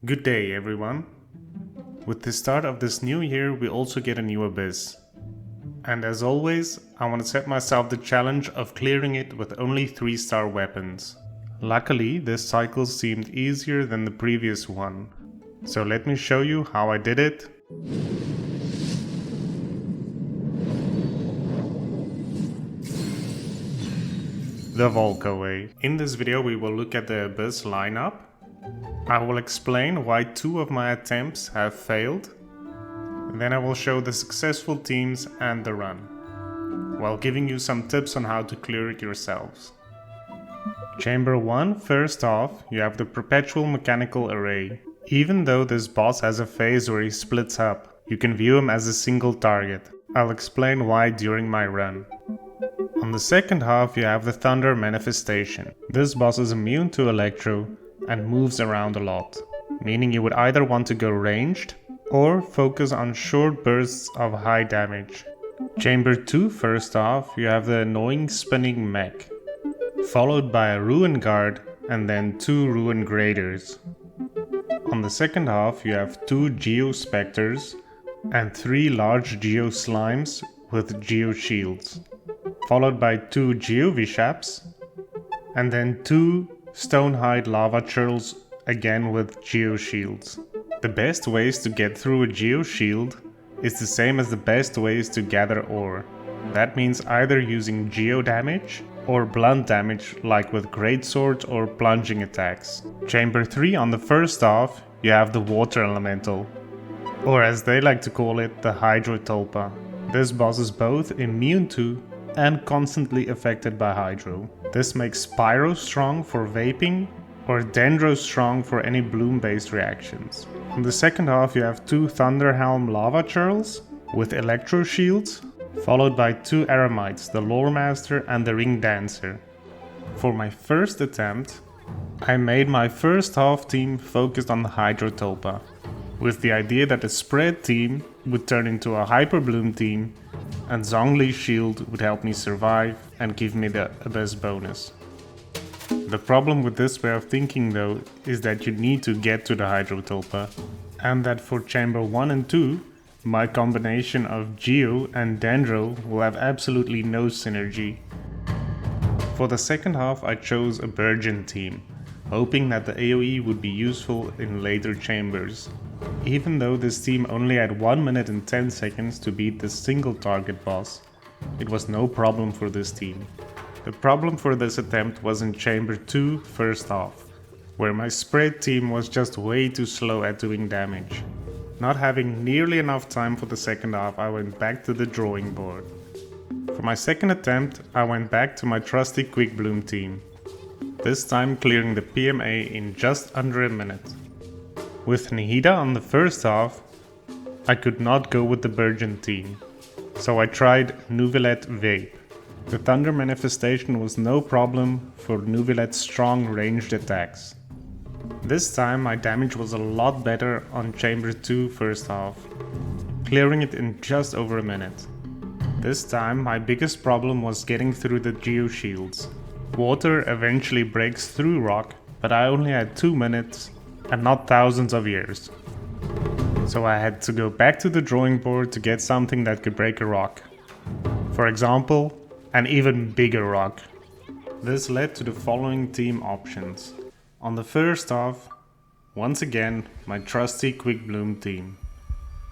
Good day, everyone. With the start of this new year, we also get a new abyss. And as always, I want to set myself the challenge of clearing it with only 3-star weapons. Luckily, this cycle seemed easier than the previous one. So let me show you how I did it. The Volca way. In this video we will look at the abyss lineup. I will explain why 2 of my attempts have failed. Then I will show the successful teams and the run, while giving you some tips on how to clear it yourselves. Chamber 1, first off, you have the Perpetual Mechanical Array. Even though this boss has a phase where he splits up, you can view him as a single target. I'll explain why during my run. On the second half you have the Thunder Manifestation. This boss is immune to Electro and moves around a lot, meaning you would either want to go ranged or focus on short bursts of high damage. Chamber 2, first off, you have the annoying spinning mech, followed by a Ruin Guard and then 2 Ruin Graders. On the second half you have 2 Geo Spectres and 3 large Geo Slimes with Geo Shields, followed by 2 Geo Vishaps and then 2 Stonehide Lava Churls, again with Geo Shields. The best ways to get through a Geo Shield is the same as the best ways to gather ore. That means either using Geo damage or blunt damage, like with great swords or plunging attacks. Chamber 3, on the first off, you have the Water Elemental, or as they like to call it, the Hydro Tulpa. This boss is both immune to and constantly affected by Hydro. This makes Pyro strong for vaping or Dendro strong for any bloom based reactions. On the second half you have 2 Thunderhelm Lava Churls with Electro Shields, followed by 2 Eremites, the Lore Master and the Ring Dancer. For my first attempt, I made my first half team focused on the Hydro Tulpa, with the idea that the spread team would turn into a Hyper Bloom team and Zhongli's shield would help me survive and give me the Abyss bonus. The problem with this way of thinking though is that you need to get to the Hydro Tulpa, and that for Chamber 1 and 2, my combination of Geo and Dendro will have absolutely no synergy. For the second half I chose a Burgeon team, hoping that the AoE would be useful in later chambers. Even though this team only had 1 minute and 10 seconds to beat the single target boss, it was no problem for this team. The problem for this attempt was in Chamber 2, first half, where my spread team was just way too slow at doing damage. Not having nearly enough time for the second half, I went back to the drawing board. For my second attempt, I went back to my trusty Quick Bloom team, this time clearing the PMA in just under a minute. With Nihida on the first half, I could not go with the Burgeon team, so I tried Neuvillette Vape. The Thunder Manifestation was no problem for Neuvillette's strong ranged attacks. This time my damage was a lot better on Chamber 2 first half, clearing it in just over a minute. This time my biggest problem was getting through the Geo Shields. Water eventually breaks through rock, but I only had 2 minutes and not thousands of years. So I had to go back to the drawing board to get something that could break a rock. For example, an even bigger rock. This led to the following team options. On the first half, once again, my trusty Quick Bloom team.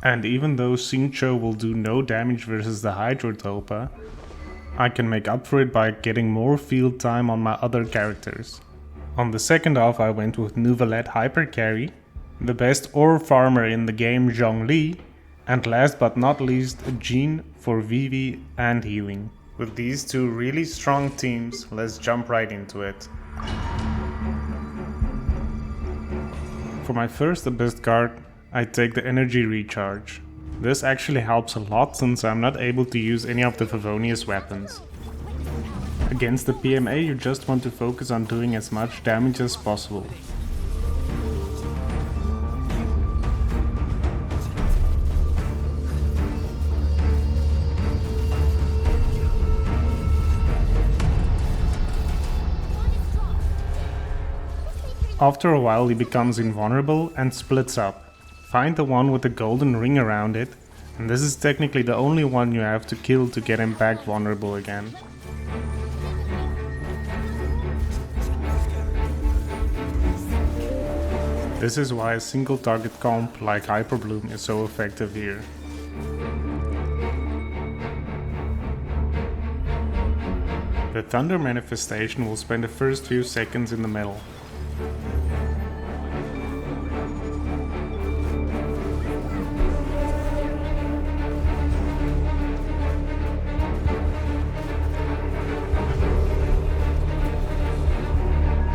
And even though Xingqiu will do no damage versus the Hydro Tulpa, I can make up for it by getting more field time on my other characters. On the second half I went with Neuvillette Hyper Carry, the best ore farmer in the game Zhongli, and last but not least Jean for VV and healing. With these 2 really strong teams, let's jump right into it. For my first Abyss card, I take the Energy Recharge. This actually helps a lot since I'm not able to use any of the Favonius weapons. Against the PMA you just want to focus on doing as much damage as possible. After a while he becomes invulnerable and splits up. Find the one with the golden ring around it, and this is technically the only one you have to kill to get him back vulnerable again. This is why a single target comp like Hyper Bloom is so effective here. The Thunder manifestation will spend the first few seconds in the middle.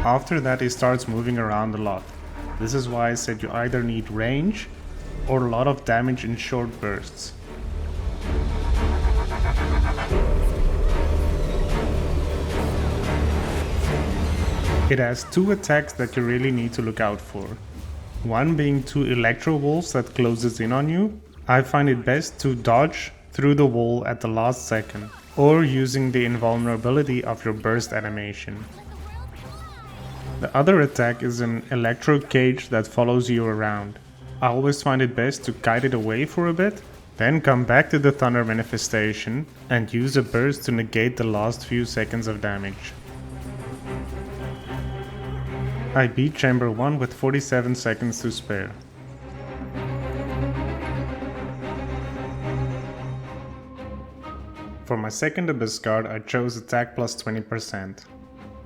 After that he starts moving around a lot. This is why I said you either need range or a lot of damage in short bursts. It has two attacks that you really need to look out for. One being two electro walls that closes in on you. I find it best to dodge through the wall at the last second, or using the invulnerability of your burst animation. The other attack is an electro cage that follows you around. I always find it best to kite it away for a bit, then come back to the Thunder manifestation and use a burst to negate the last few seconds of damage. I beat Chamber 1 with 47 seconds to spare. For my second Abyss card I chose attack plus 20%.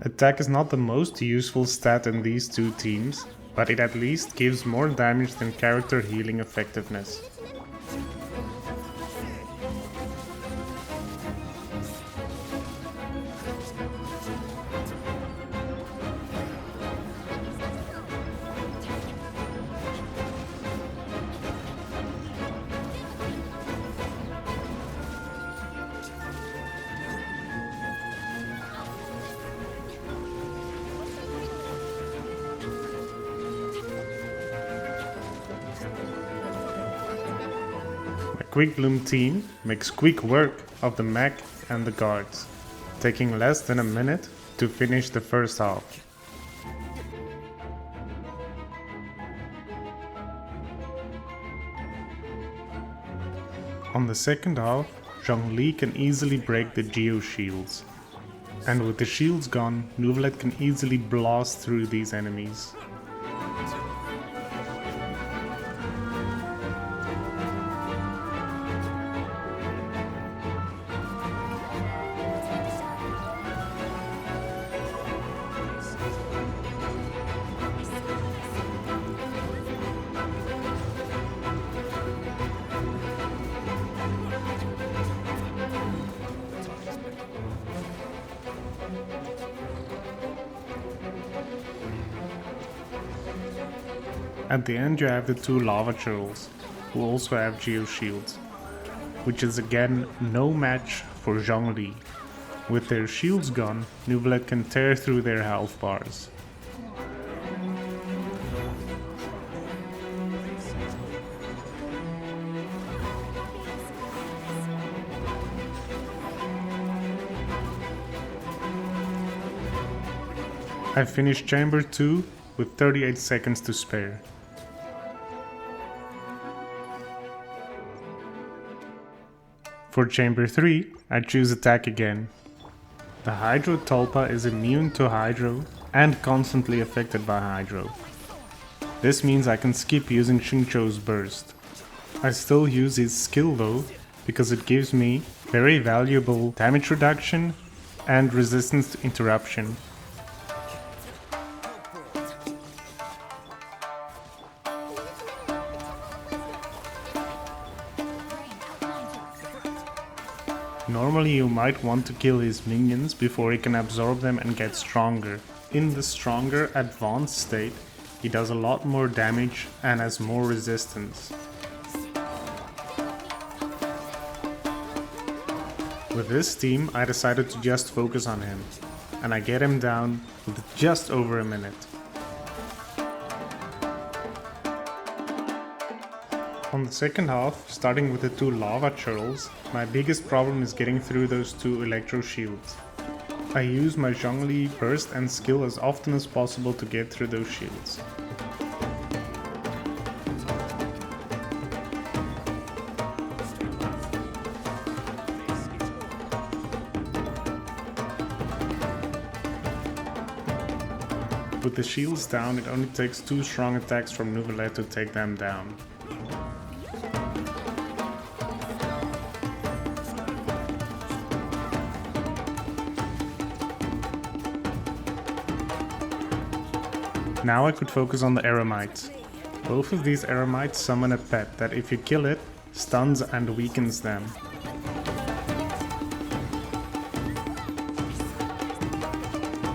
Attack is not the most useful stat in these two teams, but it at least gives more damage than character healing effectiveness. Quick Bloom team makes quick work of the mech and the guards, taking less than a minute to finish the first half. On the second half, Zhongli can easily break the Geo shields, and with the shields gone, Neuvillette can easily blast through these enemies. At the end you have the two lava churls, who also have Geo shields, which is again no match for Zhongli. With their shields gone, Neuvillette can tear through their health bars. I finished Chamber 2 with 38 seconds to spare. For Chamber 3, I choose attack again. The Hydro Tulpa is immune to Hydro and constantly affected by Hydro. This means I can skip using Xingqiu's burst. I still use his skill though, because it gives me very valuable damage reduction and resistance to interruption. Normally you might want to kill his minions before he can absorb them and get stronger. In the stronger advanced state, he does a lot more damage and has more resistance. With this team I decided to just focus on him, and I get him down with just over a minute. On the second half, starting with the two lava churls, my biggest problem is getting through those two electro shields. I use my Zhongli burst and skill as often as possible to get through those shields. With the shields down, it only takes 2 strong attacks from Neuvillette to take them down. Now I could focus on the Eremites. Both of these Eremites summon a pet that if you kill it, stuns and weakens them.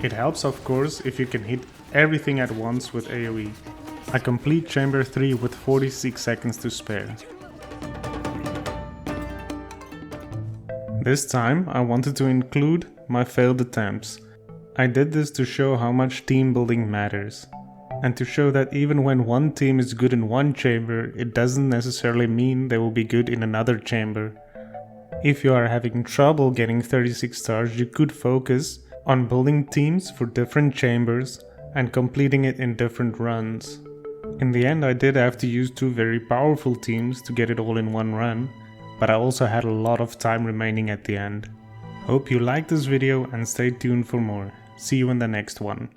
It helps of course if you can hit everything at once with AoE. I complete Chamber 3 with 46 seconds to spare. This time I wanted to include my failed attempts. I did this to show how much team building matters, and to show that even when one team is good in one chamber, it doesn't necessarily mean they will be good in another chamber. If you are having trouble getting 36 stars, you could focus on building teams for different chambers and completing it in different runs. In the end I did have to use 2 very powerful teams to get it all in one run, but I also had a lot of time remaining at the end. Hope you liked this video and stay tuned for more. See you in the next one.